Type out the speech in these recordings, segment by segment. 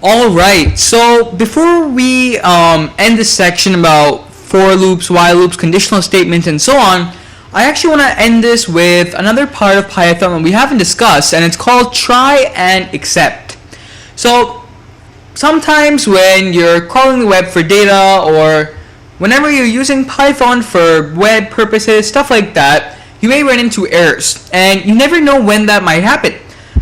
All right. So before we end this section about for loops, while loops, conditional statements, and so on, I actually want to end this with another part of Python that we haven't discussed, and it's called try and except. So sometimes when you're crawling the web for data, or whenever you're using Python for web purposes, stuff like that, you may run into errors, and you never know when that might happen.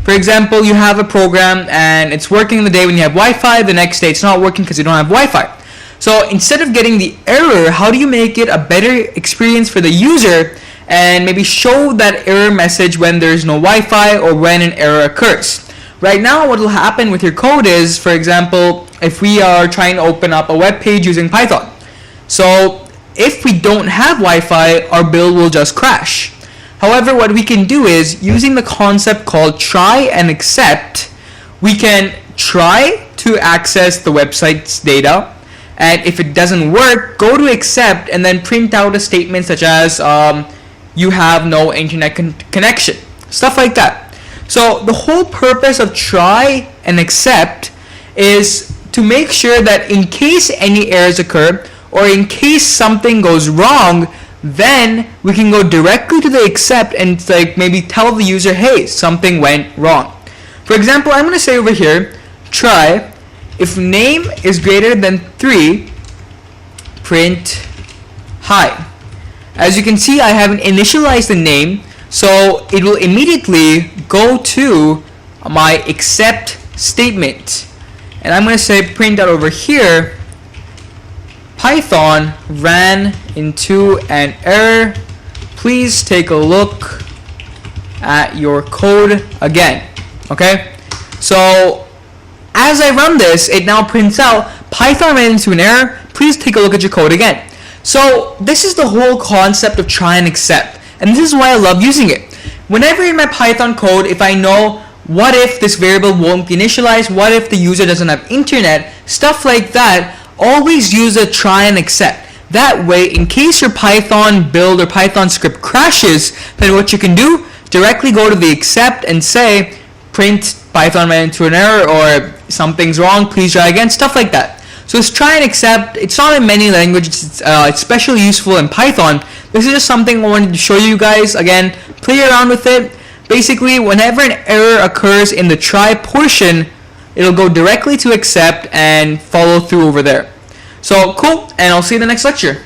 For example, you have a program and it's working the day when you have Wi-Fi, the next day it's not working because you don't have Wi-Fi. So instead of getting the error, how do you make it a better experience for the user and maybe show that error message when there's no Wi-Fi or when an error occurs? Right now, what will happen with your code is, for example, if we are trying to open up a web page using Python. So if we don't have Wi-Fi, our build will just crash. However, what we can do is, using the concept called try and except, we can try to access the website's data, and if it doesn't work, go to except and then print out a statement such as you have no internet connection, stuff like that. So the whole purpose of try and except is to make sure that in case any errors occur or in case something goes wrong, then we can go directly to the except and maybe tell the user, hey, something went wrong. For example, I'm going to say over here, try if name is greater than 3, print hi. As you can see, I haven't initialized the name, so it will immediately go to my except statement. And I'm going to say print out over here, Python ran into an error. Please take a look at your code again. Okay? So as I run this, it now prints out Python ran into an error. Please take a look at your code again. So this is the whole concept of try and except. And this is why I love using it. Whenever in my Python code, if I know what if this variable won't be initialized, what if the user doesn't have internet, stuff like that, always use a try and except. That way, in case your Python build or Python script crashes, then what you can do, directly go to the except and say, print Python ran into an error, or something's wrong, please try again, stuff like that. So it's try and except. It's not in many languages, it's especially useful in Python. This is just something I wanted to show you guys. Again, play around with it. Basically, whenever an error occurs in the try portion, it'll go directly to except and follow through over there. So cool, and I'll see you in the next lecture.